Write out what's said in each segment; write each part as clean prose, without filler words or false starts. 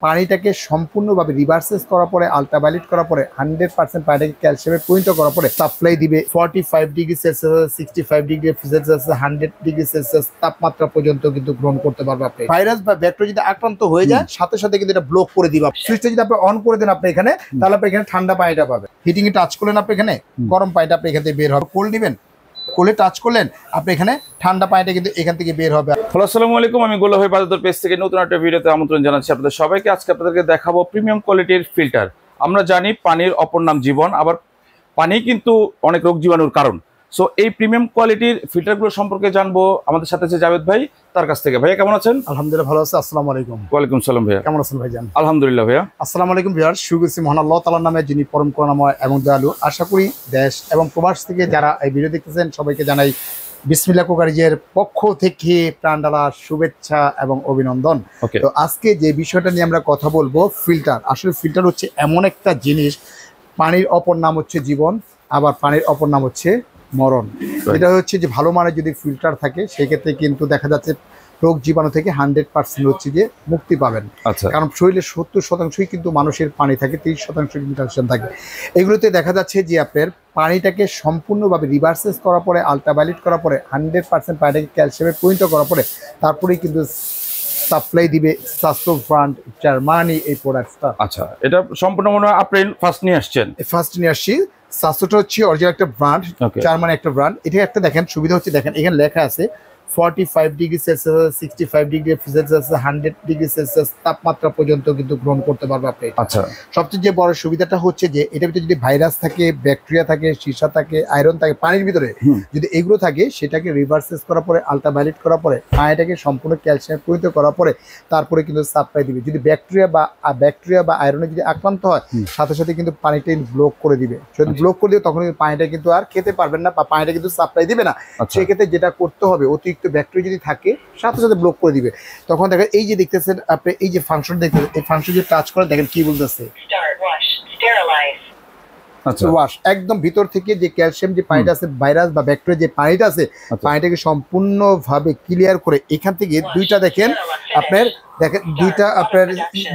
পানিটাকে সম্পূর্ণভাবে রিভার্সেস করার পরে আল্ট্রাভায়োলেট করার পরে 100% পানিটাকে ক্যালসিয়ামে পরিণত করার পরে সাপ্লাই দিবে 45°C 65°C 100°C তাপমাত্রা পর্যন্ত কিন্তু গ্রহণ করতে পারবে। আপনি ভাইরাস বা ব্যাকটেরিয়া যদি আক্রান্ত হয়ে যায় সাথে সাথে কিন্তু এটা ব্লক করে দিবে। সুইচটা যদি আপনি অন করে দেন আপনি এখানে, তাহলে আপনি এখানে ঠান্ডা পানিটা পাবেন। হিটিং এ টাচ করলেন আপনি এখানে গরম পানিটা আপনি এখান থেকে বের হবে। কোল্ড নেবেন, কোলে টাচ করলেন আপনি এখানে ঠান্ডা পানিটা কিন্তু এখান থেকে বের হবে। হ্যালো, আসসালামু আলাইকুম। আমি গোলাপ ভাই বাজার পেজ থেকে নতুন একটা ভিডিওতে আমন্ত্রণ জানাচ্ছি আপনাদের সবাইকে। আজকে আপনাদেরকে দেখাবো প্রিমিয়াম কোয়ালিটির ফিল্টার। আমরা জানি পানির অপর নাম জীবন, আবার পানি কিন্তু অনেক রোগ জীবাণুর কারণ। সো এই প্রিমিয়াম কোয়ালিটির ফিল্টারগুলো সম্পর্কে জানবো আমাদের সাথে আছে জাভেদ ভাই, তার কাছ থেকে। ভাইয়া কেমন আছেন? আলহামদুলিল্লাহ ভালো আছি। আসসালামু আলাইকুম। ওয়ালাইকুম সালাম ভাইয়া, কেমন আছেন ভাইজান? আলহামদুলিল্লাহ ভাইয়া। আসসালামু আলাইকুম ভিউয়ার্স, শুকরিয়া মহান আল্লাহ তাআলার নামে যিনি পরম করুণাময় এবং দয়ালু। আশা করি দেশ এবং প্রবাস থেকে যারা এই ভিডিও দেখতেছেন সবাইকে জানাই বিসমিল্লাহ কুকারিজের পক্ষ থেকে প্রাণঢালা শুভেচ্ছা এবং অভিনন্দন। তো আজকে যে বিষয়টা নিয়ে আমরা কথা বলবো ফিল্টার। আসলে ফিল্টার হচ্ছে এমন একটা জিনিস, পানির অপর নাম হচ্ছে জীবন, আবার পানির অপর নাম হচ্ছে মরণ। এটা হচ্ছে যে ভালো মানের যদি ফিল্টার থাকে সেক্ষেত্রে কিন্তু দেখা যাচ্ছে রোগ জীবাণু থেকে 100% হচ্ছে যে মুক্তি পাবেন। কারণ শরীরের 70% কিন্তু মানুষের পানি থাকে, 30% কিন্তু ক্যালসিয়াম থাকে। এগুলোতে দেখা যাচ্ছে যে আপনার পানিটাকে সম্পূর্ণভাবে রিভার্সেস করার পরে আল্ট্রাভায়োলেট করার পরে 100% পানিটাকে ক্যালসিয়ামে পরিণত করার পরে তারপরেই কিন্তু সাপ্লাই দিবে স্বাস্থ্য ফান্ড জার্মানি এই প্রোডাক্টটা। আচ্ছা, এটা সম্পূর্ণ মনে হয় আপনি ফার্স্ট নিয়ে আসছেন? ফার্স্ট নিয়ে আসছি। স্বাস্থ্যটা হচ্ছে অরিজিনাল একটা ব্র্যান্ড, জার্মানি একটা ব্র্যান্ড। এটা একটা দেখেন সুবিধা হচ্ছে, দেখেন এখানে লেখা আছে 45°C 65°C 100°C তাপমাত্রা পর্যন্ত কিন্তু গ্রহণ করতে পারবে আপনি। আচ্ছা, সবচেয়ে যে বড় সুবিধাটা হচ্ছে যে এটার ভিতরে যদি ভাইরাস থাকে, ব্যাকটেরিয়া থাকে, সীসা থাকে, আয়রন থাকে পানির ভিতরে, যদি এগুলো থাকে সেটাকে রিভার্সেস করার পরে আল্ট্রাভায়োলেট করার পরে পানিটাকে সম্পূর্ণ ক্যালসিয়ামে পরিণত করার পরে তারপরে কিন্তু সাপ্লাই দিবে। যদি ব্যাকটেরিয়া বা আয়রনে যদি আক্রান্ত হয় সাথে সাথে কিন্তু পানিটা ব্লক করে দিবে। যদি ব্লক করে দিবে তখন পানিটা কিন্তু আর খেতে পারবেন না বা পানিটা কিন্তু সাপ্লাই দিবে না। সেক্ষেত্রে যেটা করতে হবে, অতিরিক্ত ব্যাকটেরিয়া যদি থাকে সাথে সাথে ব্লক করে দিবে। তখন দেখেন এই যে দেখতেছেন আপনি এই যে ফাংশন দেখতেছেন, এই ফাংশন যে টাচ করে দেখেন কি বলতেছে, ওয়াশ। একদম ভিতর থেকে যে ক্যালসিয়াম যে পানিটা আছে, ভাইরাস বা ব্যাকটেরিয়া যে পানিটা আছে, পানিটাকে সম্পূর্ণভাবে ক্লিয়ার করে এখান থেকে দুইটা দেখেন আপনার দুইটা আপনার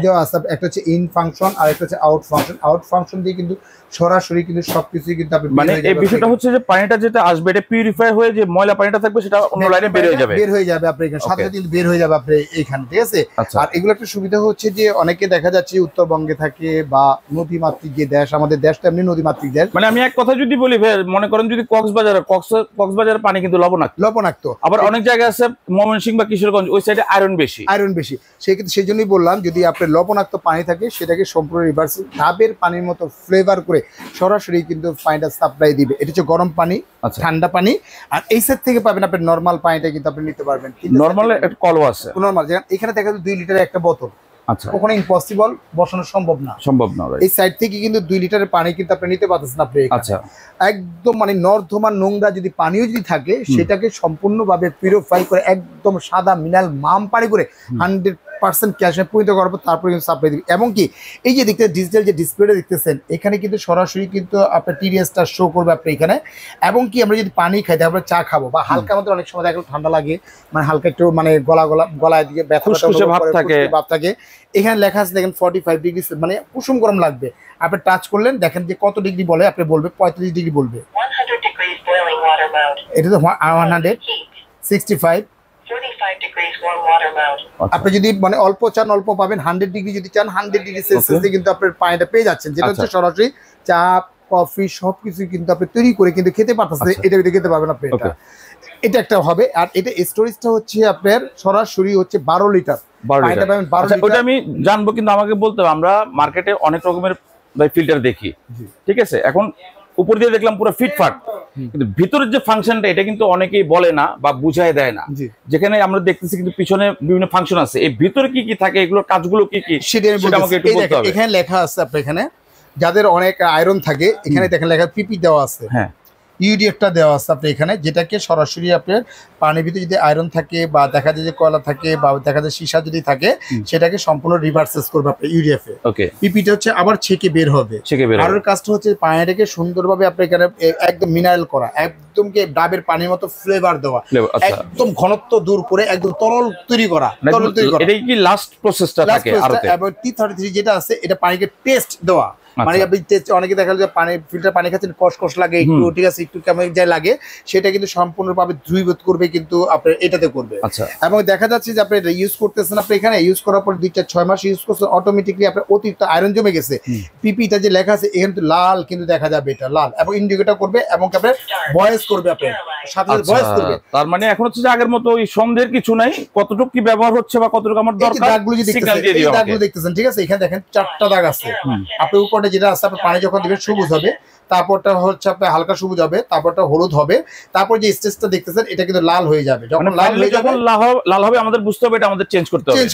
দেওয়া আছে। একটা হচ্ছে ইন ফাংশন আর একটা হচ্ছে আউট ফাংশন। আউট ফাংশন দিয়ে কিন্তু সরাসরি কিন্তু সবকিছুই কিন্তু আপনি মানে এই বিষয়টা হচ্ছে যে পানিটা যেটা আসবে এটা পিউরিফাই হয়ে যে ময়লা পানিটা থাকবে সেটা অন্য লাইনে বের হয়ে যাবে আপনি এখানে সাথে সাথে কিন্তু বের হয়ে যাবে আপনি এইখানে, ঠিক আছে? আর এগুলো একটা সুবিধা হচ্ছে যে অনেকে দেখা যাচ্ছে উত্তরবঙ্গে থাকে বা নদীমাতৃক যে দেশ, আমাদের দেশটা এমনি নদীমাতৃক দেশ। মানে আমি এক কথা যদি বলি ভাই, মনে করেন যদি কক্সবাজারের পানি কিন্তু লবণাক্ত, আবার অনেক জায়গায় আছে ময়মনসিংহ বা কিশোরগঞ্জ ওই সাইডে আয়রন বেশি। সেক্ষেত্রে সেই জন্যই বললাম যদি আপনার লবণাক্ত পানি থাকে সেটাকে সম্পূর্ণ রিভার্স ডাবের পানির মতো ফ্লেভার করে সরাসরি কিন্তু পানিটা সাপ্লাই দিবে। এটা হচ্ছে গরম পানি, ঠান্ডা পানি। আর এই সাইড থেকে পাবেন আপনি নর্মাল পানিটা কিন্তু আপনি নিতে পারবেন। নর্মাল একটা কলও আছে, নর্মাল। যেমন এখানে দেখা যাচ্ছে 2 লিটারের একটা বোতল। আচ্ছা, কখনো ইম্পসিবল বসানো সম্ভব না। এই সাইড থেকে কিন্তু 2 লিটারের পানি কিন্তু আপনি নিতে পারতেছেন আপনি। আচ্ছা, একদম মানে নর্দমার নোংরা যদি পানিও যদি থাকে সেটাকে সম্পূর্ণভাবে পিউরিফাই করে একদম সাদা মিনারেল মাম পানি করে 100% ক্যালসিয়াম পরিণত করার পর তারপরে কিন্তু সাপ্লাই দিবে। এবং কি এই যে দেখতে ডিজিটাল যে ডিসপ্লেটা দেখতেছেন এখানে কিন্তু সরাসরি কিন্তু আপনার টিডিএসটা শো করবে আপনি এখানে। এবং কি আমরা যদি পানি খাই, আমরা চা খাবো বা হালকা মতো অনেক সময় দেখা ঠান্ডা লাগে, মানে হালকা একটু মানে গলায় দিকে ব্যথা ভাব থাকে, এখানে লেখা আছে দেখেন 45°, মানে কুসুম গরম লাগবে। আপনি টাচ করলেন দেখেন যে কত ডিগ্রি বলে, আপনি বলবে 35 ডিগ্রি বলবে। এটা তো 165। আপনি যদি মানে অল্প চান অল্প পাবেন, 100 ডিগ্রি যদি চান 100°C কিন্তু আপনার পানিটা পেয়ে যাচ্ছেন, যেটা হচ্ছে সরাসরি চা কফি সবকিছু কিন্তু আপনি তৈরি করে কিন্তু খেতে পারতেছেন। এটা খেতে পারবেন আপনি। এটা একটা হবে। আর এটা স্টোরেজটা হচ্ছে আপনার সরাসরি হচ্ছে 12 লিটার। ওটা আমি জানবো, কিন্তু আমাকে বলতে হবে আমরা মার্কেটে অনেক রকমের ফিল্টার দেখি, ঠিক আছে? এখন উপর দিয়ে দেখলাম পুরো ফিটফাট, কিন্তু ভিতরের যে ফাংশনটা এটা কিন্তু অনেকেই বলে না বা বুঝায় দেয় না। যেখানে আমরা দেখতেছি কিন্তু পিছনে বিভিন্ন ফাংশন আছে, এই ভিতরে কি কি থাকে, এগুলোর কাজগুলো কি কি সেটা আমাকে একটু বলতে হবে। এখানে লেখা আছে আপনার, এখানে যাদের অনেক আয়রন থাকে এখানে দেখেন লেখা পিপি দেওয়া আছে। হ্যাঁ, ইউডিএফটা দেওয়া আছে আপনি এখানে, যেটাকে সরাসরি আপনার পানির ভিতরে যদি আয়রন থাকে বা দেখা যায় যে কয়লা থাকে বা দেখা যায় সীসা যদি থাকে, সেটাকে সম্পূর্ণ রিভার্সেস করবে আপনার ইউডিএফ এ। ওকে, পিপিটা হচ্ছে আবার ছেঁকে বের হবে। আর ওর কাজটা হচ্ছে পানিটাকে সুন্দরভাবে আপনি এখানে একদম মিনারেল করা, একদম ডাবের পানির মতো ফ্লেভার দেওয়া, একদম ঘনত্ব দূর করে একদম তরল তৈরি করা। এটাই কি লাস্ট প্রসেসটা থাকে? এবং T33 যেটা আছে এটা পানিকে টেস্ট দেওয়া, মানে আপনি অনেকে দেখা যায় পানি ফিল্টার পানি খাচ্ছেন কষ লাগে একটু, ঠিক আছে, একটু কেমন যাই লাগে, সেটা কিন্তু সম্পূর্ণভাবে দ্রবীভূত করবে কিন্তু আপনার এটাতে করবে। এবং দেখা যাচ্ছে যে আপনি ইউজ করতেছেন, আপনি এখানে ইউজ করার পর 2-6 মাস ইউজ করছেন, অটোমেটিকলি আপনার অতিরিক্ত আয়রন জমে গেছে, পিপিটা যে লেখা আছে এখানে লাল কিন্তু দেখা যাবে, এটা লাল এবং ইন্ডিকেটর করবে এবং আপনার ভয়েস করবে, আপনার সাথে ভয়েস করবে। তার মানে এখন হচ্ছে যে আগের মতো ওই সন্দেহের কিছু নাই, কতটুকু কি ব্যবহার হচ্ছে বা কতটুকু আমার দরকার, দাগগুলো দেখতেছেন, ঠিক আছে, এখানে দেখেন 4টা দাগ আছে। আপনি উপরে যেটা আছে আপনি পানি যখন দিবেন সবুজ হবে, তারপরটা হচ্ছে আপনার হালকা সবুজ হবে, তারপরটা হলুদ হবে, তারপর যে স্টেজটা দেখতেছেন এটা কিন্তু লাল হয়ে যাবে। যখন লাল হয়ে যাবে, লাল হবে আমাদের বুঝতে হবে এটা আমাদের চেঞ্জ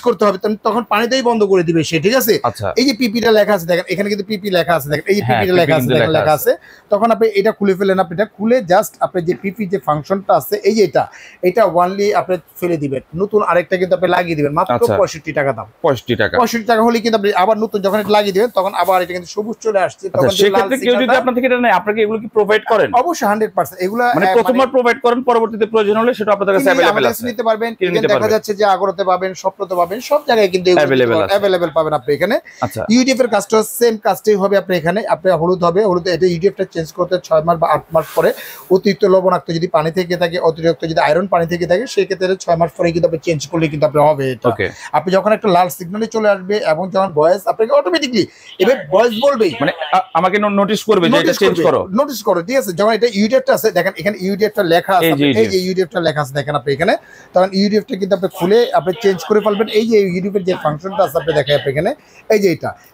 করতে হবে, তখন পানিতেই বন্ধ করে দিবে সে, ঠিক আছে। এই যে পিপিটা লেখা আছে দেখেন, এখানে কিন্তু পিপি লেখা আছে দেখেন, এই যে পিপিটা লেখা আছে দেখেন, লেখা আছে, তখন আপনি এটা খুলে ফেলেন, আপনি এটা খুলে জাস্ট আপনি যে পিপি যে ফাংশনটা আছে এই যে এটা ওয়ানলি আপনি ফেলে দিবেন, নতুন আরেকটা কিন্তু আপনি লাগিয়ে দিবেন, মাত্র 65 টাকা দাম। 65 টাকা হলে কিন্তু আপনি আবার নতুন যখন এটা লাগিয়ে দিবেন তখন আবার এটা কিন্তু সবুজ চলে আসছে। তখন সেক্ষেত্রে কেউ যদি আপনার থেকে এটা নেয়, আপনাকে এগুলো কি প্রোভাইড করেন? অবশ্যই 100%। এগুলা মানে প্রথমবার প্রোভাইড করেন, পরবর্তীতে প্রয়োজন হলে সেটা আপনাদের কাছে अवेलेबल আছে, নিতে পারবেন। দেখা যাচ্ছে যে আগরতে পাবেন, স্বপ্নতে পাবেন, সব জায়গায় কিন্তু अवेलेबल পাবেন আপনি এখানে। ইউডিএফ এর কাজটা সেম কাজটাই হবে আপনি এখানে। আপনি হলুদ হবে, হলুদ এটা ইউডিএফটা চেঞ্জ করতে 6 মাস বা 8 মাস পরে, অতিরিক্ত লবণাক্ত যদি পানি থেকে থাকে, অতিরিক্ত যদি আয়রন পানি থেকে থাকে, সেই ক্ষেত্রে 6 মাস পরে কিন্তু আপনি চেঞ্জ করলে কিন্তু আপনি হবে এটা। আপনি যখন একটা লাল সিগন্যালে চলে আসবে এবং যখন ভয়েস আপনাকে অটোমেটিকলি এবার ভয়েস বলবেই, মানে আমাকে নোটিস করবে যে এটা চেঞ্জ করো, নোটিস করো, ঠিক আছে। যখন এটা ইউডিএফটা আছে দেখেন, এখানে ইউডিএফটা লেখা আছে, এই যে ইউডিএফটা লেখা আছে দেখেন আপনি এখানে, তখন ইউডিএফটা কিন্তু আপনি খুলে আপনি চেঞ্জ করে ফেলবেন। এই যে ইউডিএফের যে ফাংশনটা আছে আপনি দেখেন আপনি এখানে, এই যে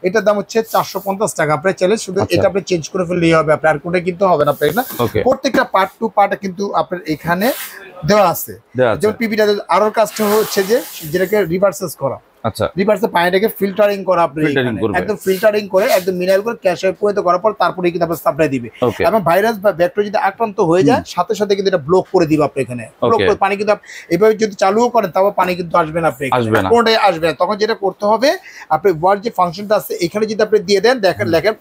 এটার দাম হচ্ছে 450 টাকা। আপনি চাইলে শুধু এটা আপনি চেঞ্জ করে ফেললেই হবে, আপনার আর কোনটা কিন্তু হবে না আপনার এখানে। প্রত্যেকটা পার্ট টু পার্ট কিন্তু আপনার এখানে দেওয়া আছে। যেমন পিপিটা আরো কাজটা হচ্ছে যে যেটাকে রিভার্সেস করা, রিভার্সে পানিটাকে ফিল্টারিং করা, আপনি একদম ফিল্টারিং করে একদম মিনারেল করে ক্যাশে পরিণত করার পর তারপরে কিন্তু আপনার সাপ্লাই দিবে। এবং ভাইরাস বা ব্যাকটেরিয়া যদি আক্রান্ত হয়ে যায় সাথে সাথে কিন্তু এটা ব্লক করে দিবে আপনি এখানে। ব্লক করে পানি কিন্তু এভাবে যদি চালুও করেন তাও পানি কিন্তু আসবে না, আপনি কোনটাই আসবে না। তখন যেটা করতে হবে, আপনি ওয়ার্ড যে ফাংশনটা আছে এখানে যদি আপনি দিয়ে দেন, দেখেন লেখেন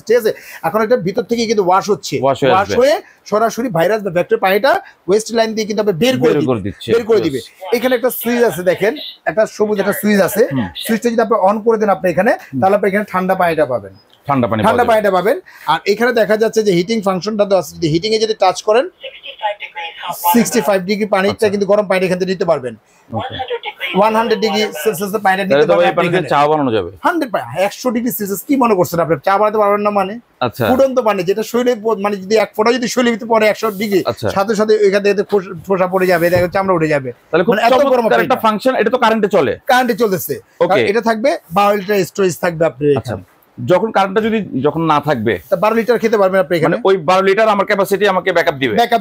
ঠিক আছে। এখন এটা ভিতর থেকে কিন্তু ওয়াশ হচ্ছে, ওয়াশ হয়ে সরাসরি ভাইরাস বা ব্যাকটেরিয়া পানিটা ওয়েস্ট লাইন দিয়ে কিন্তু আপনি বের করে দিবে। এখানে একটা সুইচ আছে দেখেন, একটা সবুজ একটা সুইচ আছে, সুইচটা যদি আপনি অন করে দেন আপনি এখানে, তাহলে আপনি এখানে ঠান্ডা পানিটা পাবেন, ঠান্ডা পানিটা পাবেন। আর এখানে দেখা যাচ্ছে যে হিটিং ফাংশনটা তো আছে, যদি হিটিং এ যদি টাচ করেন 65 ডিগ্রি পানিটা কিন্তু গরম পানি এখান থেকে নিতে পারবেন। 100 ডিগ্রি সেলসিয়াস পানিটা নিতে পারবেন, চা বানানো যাবে 100 ডিগ্রি সেলসিয়াস। কি মনে করছেন আপনি চা বানাতে পারবেন না? মানে ফুটন্ত পানি যেটা শরীরে, মানে যদি এক ফোঁটা যদি শরীরের ভিতরে পড়ে 100 ডিগ্রি, সাথে সাথে এখান থেকে ফোসা পড়ে যাবে, চামড়া উঠে যাবে। এত গরম একটা ফাংশন, এটা তো কারেন্টে চলতেছে। এটা থাকবে 12 লিটার স্টোরেজ থাকবে আপনি এখানে। যখন কারেন্টটা যখন না থাকবে 12 লিটার খেতে পারবেন আপনি এখানে। ওই 12 লিটার আমার ক্যাপাসিটি আমাকে ব্যাকআপ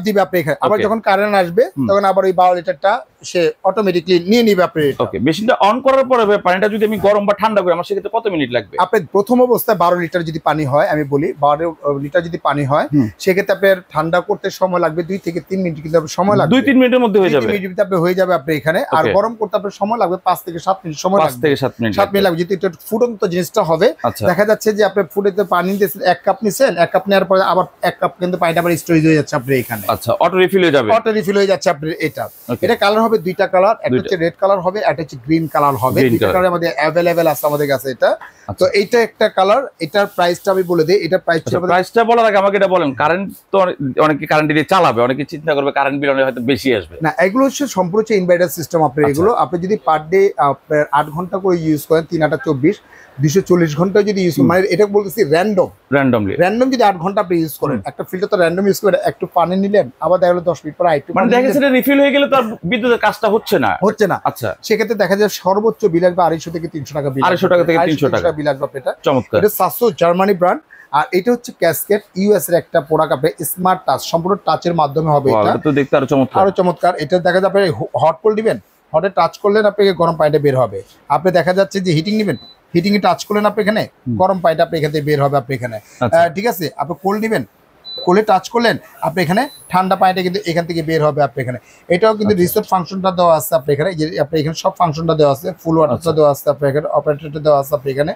দিবে আপনি এখানে। আবার যখন কারেন্ট আসবে তখন আবার ওই 12 লিটারটা সে অটোমেটিক্যালি নিয়ে নিবে আপনি। ওকে, মেশিনটা অন করার পরে পানিটা যদি আমি গরম বা ঠান্ডা করি আমার সেক্ষেত্রে কত মিনিট লাগবে? আপনি প্রথম অবস্থায় 12 লিটার যদি পানি হয়, আমি বলি 12 লিটার যদি পানি হয় সেক্ষেত্রে আপনার ঠান্ডা করতে সময় লাগবে 2 থেকে 3 মিনিট, কিন্তু সময় লাগবে 2-3 মিনিটের মধ্যে হয়ে যাবে, 2 মিনিটের ভিতরে হয়ে যাবে আপনি এখানে। আর গরম করতে আপনার সময় লাগবে 5 থেকে 7 মিনিট সময় লাগবে, 5 থেকে 7 মিনিট লাগবে। যদি এটা ফুটন্ত জিনিসটা হবে, দেখা যাচ্ছে যে আপনি ফুটেতে পানি দিয়েছেন 1 কাপ নিছেন, 1 কাপ নেওয়ার পরে আবার 1 কাপ কিন্তু পানিটা আবার স্টোরেজ হয়ে যাচ্ছে আপনি এখানে। আচ্ছা, অটো রিফিল হয়ে যাবে, আপনি এটা কালার হবে 2টা কালার, একটা হচ্ছে রেড কালার হবে, একটা হচ্ছে গ্রিন কালার হবে। 2টা কালার আমাদের अवेलेबल আছে আমাদের কাছে এটা। তো এইটা একটা কালার, এটার প্রাইসটা আমি বলে দেই। এটা প্রাইসটা বলার আগে আমাকে এটা বলেন, কারেন্ট তো অনেকে কারেন্ট দিয়ে চালাবে, অনেকে চিন্তা করবে কারেন্ট বিল হয়তো বেশি আসবে। না, এগুলো হচ্ছে সম্পূর্ণ ইনভার্টার সিস্টেম আপনার। এগুলো আপনি যদি পার ডে 8 ঘন্টা করে ইউজ করেন, 3 8 24 240 ঘন্টা যদি ইউজ করেন, মানে এটা বলতেছি র্যান্ডম যদি 8 ঘন্টা আপনি ইউজ করেন, একটা ফিল্টার তো র্যান্ডম ইউজ করে একটু পানি নিলেন, আবার দেখা গেল 10 মিনিট পর আরেকটু মানে দেখা যাচ্ছে রিফিল হয়ে গেলে তো আর বিদ্যুতের কাজটা হচ্ছে না। আচ্ছা, সেক্ষেত্রে দেখা যায় সর্বোচ্চ বিল আসবে 250 থেকে 300 টাকা বিল, 250 টাকা থেকে 300 টাকা বিল আসবে। এটা চমৎকার, এটা সাসো জার্মানি ব্র্যান্ড। আর এটা হচ্ছে ক্যাসকেট ইউএস এর একটা প্রোডাক্ট, আপনি স্মার্ট টাচ, সম্পূর্ণ টাচের মাধ্যমে হবে এটা। তো দেখতে আরো চমৎকার। এটা দেখা যাবে হট করে দিবেন, হটে টাচ করলেন আপনাকে গরম পানিটা বের হবে। আপনি দেখা যাচ্ছে যে হিটিং নেবেন, হিটিং এ টাচ করলেন আপনি এখানে, গরম পানিটা আপনি এখান থেকে বের হবে আপনি এখানে। ঠিক আছে, আপনি কোল্ড নেবেন, কোলে টাচ করলেন আপনি এখানে ঠান্ডা পানিটা কিন্তু এখান থেকে বের হবে আপনি এখানে। এটাও কিন্তু রিসোর্ট ফাংশনটা দেওয়া আছে আপনি এখানে, যে আপনি এখানে সব ফাংশনটা দেওয়া আছে, ফুল ওয়াটারটা দেওয়া আছে আপনি এখানে, অপারেটরটা দেওয়া আছে আপনি এখানে,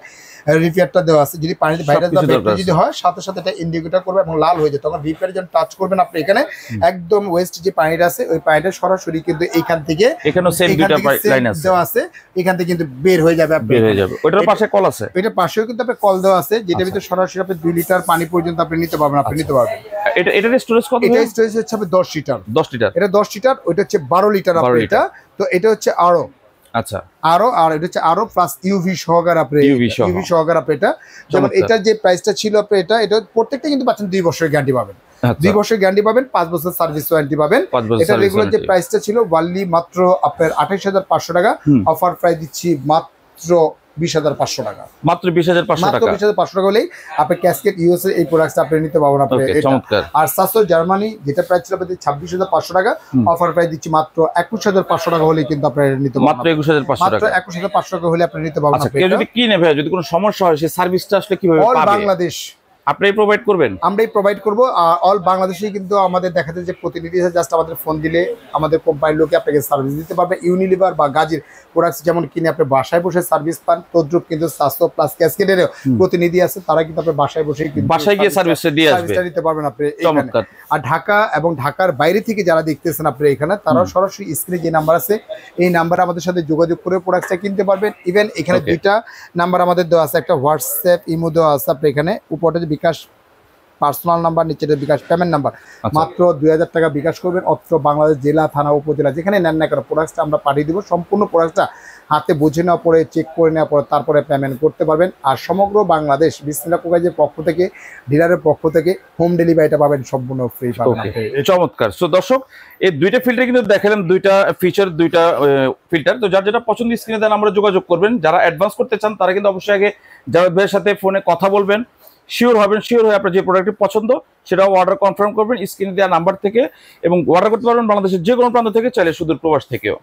রিপেয়ারটা দেওয়া আছে। যদি পানিতে ভাইরাস বা ব্যাকটেরিয়া যদি হয় সাথে সাথে এটা ইন্ডিকেটর করবে এবং লাল হয়ে যায়, তখন রিপেয়ার যখন টাচ করবেন আপনি এখানে একদম ওয়েস্ট যে পানিটা আছে ওই পানিটা সরাসরি কিন্তু এখান থেকে এখানেও সেম দুইটা লাইন আছে দেওয়া আছে, এখান থেকে কিন্তু বের হয়ে যাবে বের হয়ে যাবে। ওটার পাশে কল আছে, এটার পাশেও কিন্তু আপনি কল দেওয়া আছে, যেটা ভিতরে সরাসরি আপনি 2 লিটার পানি পর্যন্ত আপনি নিতে পারবেন, আপনি নিতে পারবেন। এটার স্টোরেজ কত? এটা স্টোরেজ হচ্ছে 10 লিটার। 10 লিটার, এটা 10 লিটার, ওইটা হচ্ছে 12 লিটার আপনি এটা। তো এটা হচ্ছে আরো, আচ্ছা আরো, আর এটা হচ্ছে আরো প্লাস ইউভি সহকারে আপনি, ইউভি সহকারে আপনি এটা। যেমন এটা যে প্রাইসটা ছিল আপনি এটা প্রত্যেকটা কিন্তু পাচ্ছেন 2 বছরের গ্যারান্টি পাবেন, 2 বছরের গ্যারান্টি পাবেন, 5 বছর সার্ভিস ওয়ারেন্টি পাবেন। এটা রেগুলার যে প্রাইসটা ছিল ওয়ানলি মাত্র আপনার 28,500 টাকা, অফার প্রাইস দিচ্ছি মাত্র 20,500 টাকা, মাত্র 20,500 টাকা, 20,500 টাকা হলেই আপনি ক্যাসকেট ইউএসএ এই প্রোডাক্টটা আপনি নিতে পারবেন আপনি এটা। আর সাসো জার্মানি যেটা প্রাইস ছিল আপনাদের 26,500 টাকা, অফার প্রাইস দিচ্ছি মাত্র 21,500 টাকা হলেই কিন্তু আপনি নিতে পারবেন, মাত্র 21,500 টাকা, মাত্র 21,500 টাকা হলে আপনি নিতে পারবেন। কেউ যদি কিনে ভাই, যদি কোনো সমস্যা হয় সেই সার্ভিসটা আসলে কিভাবে পাবে? অল বাংলাদেশ আপনি প্রোভাইড করবেন? আমরাই প্রোভাইড করবো। অল বাংলাদেশেই কিন্তু আমাদের দেখাতে যে প্রতিনিধি আছে, জাস্ট আমাদের ফোন দিলে আমাদের কোম্পানির লোকে আপনাকে সার্ভিস দিতে পারবে। ইউনিলিভার বা গাজীর প্রোডাক্টস যেমন কিনে আপনি বাসায় বসে সার্ভিস পান, তদ্রুপ কিন্তু স্বাস্থ্য প্লাস ক্যাসকেডেরও প্রতিনিধি আছে, তারা কিন্তু আপনার বাসায় বসেই কিন্তু বাসায় গিয়ে সার্ভিসটা দিয়ে আসবে, সার্ভিসটা দিতে পারবেন আপনি এখানে। আর ঢাকা এবং ঢাকার বাইরে থেকে যারা দেখতেছেন আপনি এখানে, তারাও সরাসরি স্ক্রিনে যে নাম্বার আছে এই নাম্বারে আমাদের সাথে যোগাযোগ করে প্রোডাক্টটা কিনতে পারবেন। ইভেন এখানে 2টা নাম্বার আমাদের দেওয়া আছে, একটা হোয়াটসঅ্যাপ ইমো দেওয়া আছে আপনি এখানে, উপরটা যে বিকাশ পার্সোনাল নাম্বার, নিচে বিকাশ পেমেন্ট নাম্বার। মাত্র 2,000 টাকা বিকাশ করবেন, অত্র বাংলাদেশ জেলা থানা উপজেলা যেখানে নেন না কেন প্রোডাক্টটা আমরা পাঠিয়ে দিব। সম্পূর্ণ প্রোডাক্টটা হাতে বুঝে নেওয়ার পরে, চেক করে নেওয়ার পরে তারপরে পেমেন্ট করতে পারবেন। আর সমগ্র বাংলাদেশ বিসমিল্লাহ কোকাইজের পক্ষ থেকে, ডিলারের পক্ষ থেকে হোম ডেলিভারিটা পাবেন সম্পূর্ণ ফ্রি পাবেন। চমৎকার। সো দর্শক, এই 2টা ফিল্টার কিন্তু দেখালাম, 2টা ফিচার, 2টা ফিল্টার। তো যার যেটা পছন্দ স্ক্রিনে দেন আমরা যোগাযোগ করবেন। যারা অ্যাডভান্স করতে চান তারা কিন্তু অবশ্যই আগে জাভেদ ভাইয়ের সাথে ফোনে কথা বলবেন, শিওর হবেন, শিওর হয়ে আপনার যে প্রোডাক্টটি পছন্দ সেটাও অর্ডার কনফার্ম করবেন স্ক্রিনে দেওয়া নাম্বার থেকে, এবং অর্ডার করতে পারবেন বাংলাদেশের যে কোনো প্রান্ত থেকে, চাইলে সুদূর প্রবাস থেকেও।